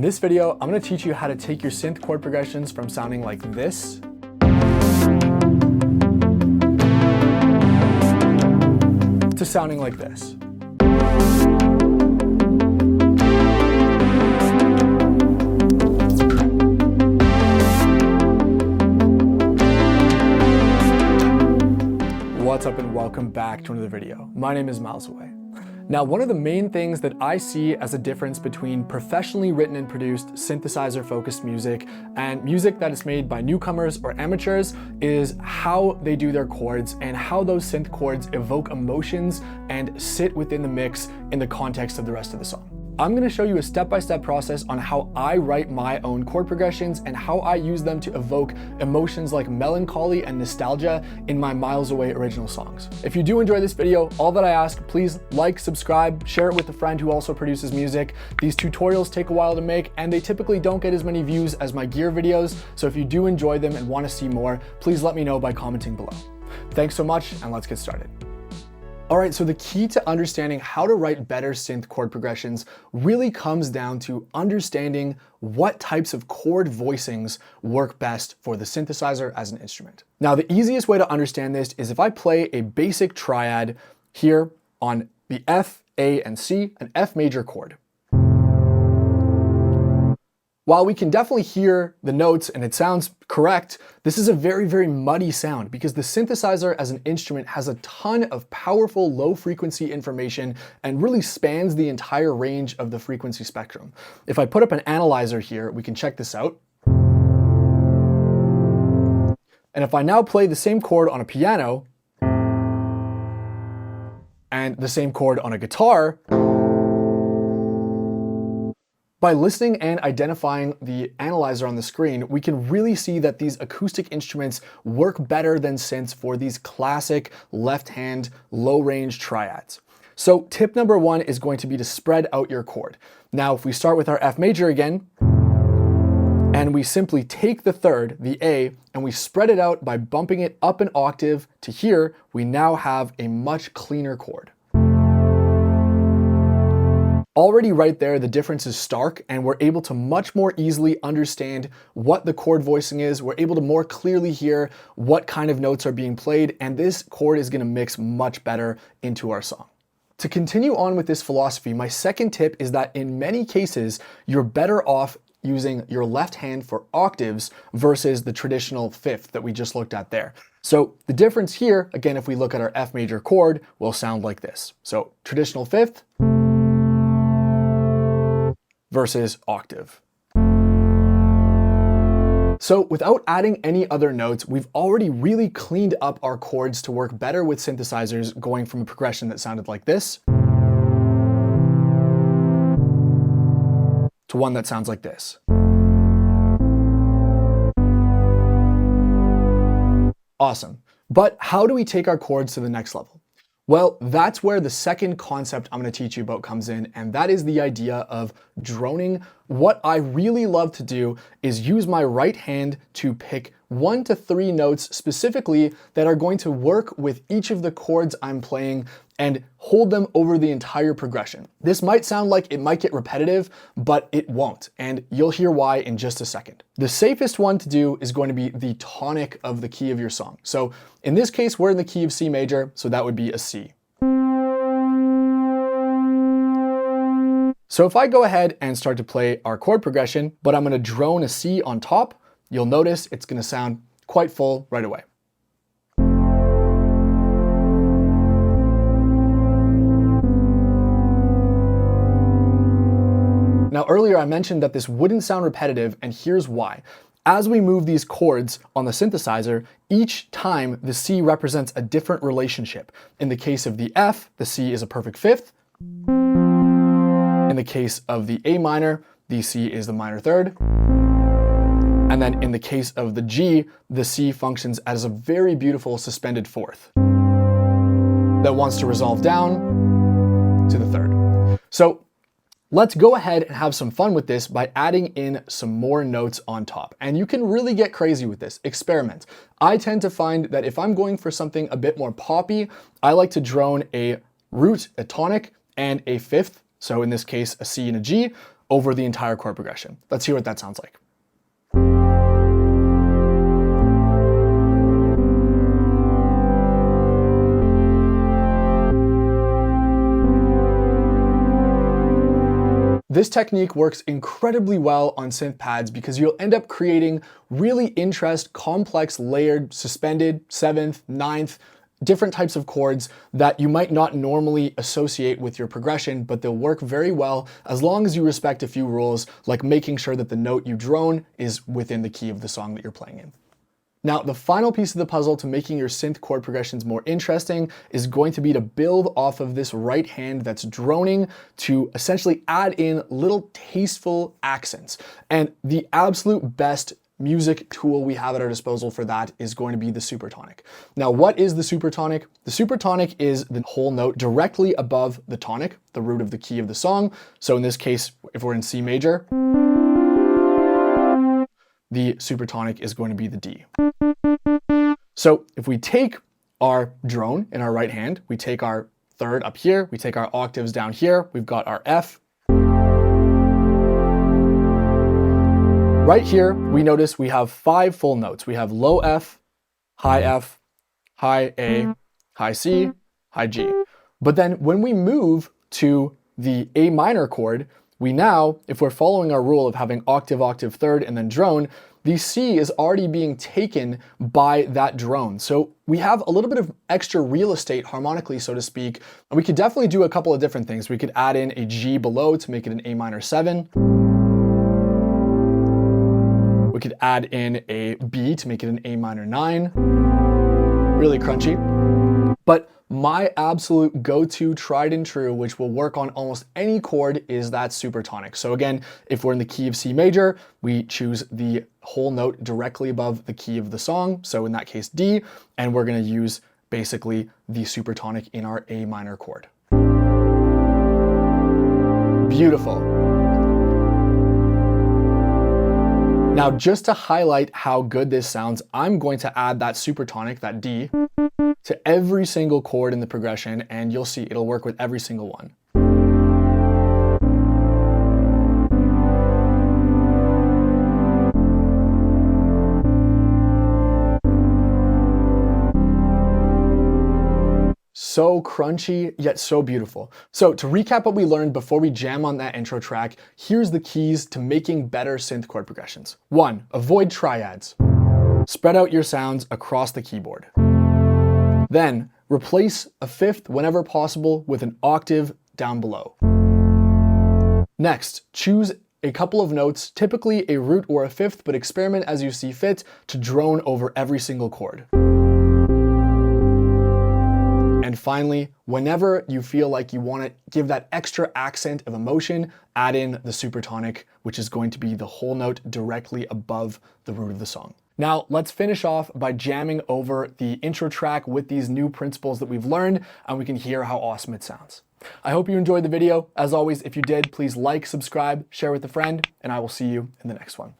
In this video, I'm going to teach you how to take your synth chord progressions from sounding like this to sounding like this. What's up and welcome back to another video. My name is Miles Away. Now, one of the main things that I see as a difference between professionally written and produced synthesizer-focused music and music that is made by newcomers or amateurs is how they do their chords and how those synth chords evoke emotions and sit within the mix in the context of the rest of the song. I'm going to show you a step-by-step process on how I write my own chord progressions and how I use them to evoke emotions like melancholy and nostalgia in my Miles Away original songs. If you do enjoy this video, all that I ask, please like, subscribe, share it with a friend who also produces music. These tutorials take a while to make and they typically don't get as many views as my gear videos, so if you do enjoy them and want to see more, please let me know by commenting below. Thanks so much and let's get started. All right, so the key to understanding how to write better synth chord progressions really comes down to understanding what types of chord voicings work best for the synthesizer as an instrument. Now, the easiest way to understand this is if I play a basic triad here on the F, A, and C, an F major chord. While we can definitely hear the notes and it sounds correct, this is a very, very muddy sound because the synthesizer as an instrument has a ton of powerful low frequency information and really spans the entire range of the frequency spectrum. If I put up an analyzer here, we can check this out. And if I now play the same chord on a piano and the same chord on a guitar, by listening and identifying the analyzer on the screen, we can really see that these acoustic instruments work better than synths for these classic left-hand, low-range triads. So tip number one is going to be to spread out your chord. Now, if we start with our F major again, and we simply take the third, the A, and we spread it out by bumping it up an octave to here, we now have a much cleaner chord. Already right there, the difference is stark and we're able to much more easily understand what the chord voicing is. We're able to more clearly hear what kind of notes are being played, and this chord is going to mix much better into our song. To continue on with this philosophy, my second tip is that in many cases, you're better off using your left hand for octaves versus the traditional fifth that we just looked at there. So the difference here, again, if we look at our F major chord, will sound like this. So traditional fifth versus octave. So without adding any other notes, we've already really cleaned up our chords to work better with synthesizers, going from a progression that sounded like this to one that sounds like this. Awesome. But how do we take our chords to the next level? Well, that's where the second concept I'm going to teach you about comes in, and that is the idea of droning. What I really love to do is use my right hand to pick 1 to 3 notes specifically that are going to work with each of the chords I'm playing and hold them over the entire progression. This might sound like it might get repetitive, but it won't, and you'll hear why in just a second. The safest one to do is going to be the tonic of the key of your song. So in this case, we're in the key of C major, so that would be a C. So if I go ahead and start to play our chord progression, but I'm going to drone a C on top, you'll notice it's going to sound quite full right away. Now earlier I mentioned that this wouldn't sound repetitive, and here's why. As we move these chords on the synthesizer, each time the C represents a different relationship. In the case of the F, the C is a perfect fifth. In the case of the A minor, the C is the minor third. And then in the case of the G, the C functions as a very beautiful suspended fourth that wants to resolve down to the third. So let's go ahead and have some fun with this by adding in some more notes on top. And you can really get crazy with this. Experiment. I tend to find that if I'm going for something a bit more poppy, I like to drone a root, a tonic, and a fifth. So in this case, a C and a G. over the entire chord progression. Let's hear what that sounds like. This technique works incredibly well on synth pads because you'll end up creating really interesting, complex, layered, suspended, seventh, ninth, different types of chords that you might not normally associate with your progression, but they'll work very well as long as you respect a few rules, like making sure that the note you drone is within the key of the song that you're playing in. Now, the final piece of the puzzle to making your synth chord progressions more interesting is going to be to build off of this right hand that's droning to essentially add in little tasteful accents. And the absolute best music tool we have at our disposal for that is going to be the supertonic. Now, what is the supertonic? The supertonic is the whole note directly above the tonic, the root of the key of the song. So in this case, if we're in C major, the supertonic is going to be the D. So if we take our drone in our right hand, we take our third up here, we take our octaves down here, we've got our F. Right here, we notice we have 5 full notes. We have low F, high A, high C, high G. But then when we move to the A minor chord, we now, if we're following our rule of having octave, octave, third, and then drone, the C is already being taken by that drone. So we have a little bit of extra real estate harmonically, so to speak. And we could definitely do a couple of different things. We could add in a G below to make it an A minor 7. We could add in a B to make it an A minor 9. Really crunchy. But my absolute go-to, tried and true, which will work on almost any chord, is that supertonic. So again, if we're in the key of C major, we choose the whole note directly above the key of the song. So in that case, D, and we're gonna use basically the supertonic in our A minor chord. Beautiful. Now, just to highlight how good this sounds, I'm going to add that supertonic, that D, to every single chord in the progression, and you'll see it'll work with every single one. So crunchy, yet so beautiful. So to recap what we learned before we jam on that intro track, here's the keys to making better synth chord progressions. 1, avoid triads. Spread out your sounds across the keyboard. Then, replace a fifth whenever possible with an octave down below. Next, choose a couple of notes, typically a root or a fifth, but experiment as you see fit to drone over every single chord. And finally, whenever you feel like you want to give that extra accent of emotion, add in the supertonic, which is going to be the whole note directly above the root of the song. Now, let's finish off by jamming over the intro track with these new principles that we've learned, and we can hear how awesome it sounds. I hope you enjoyed the video. As always, if you did, please like, subscribe, share with a friend, and I will see you in the next one.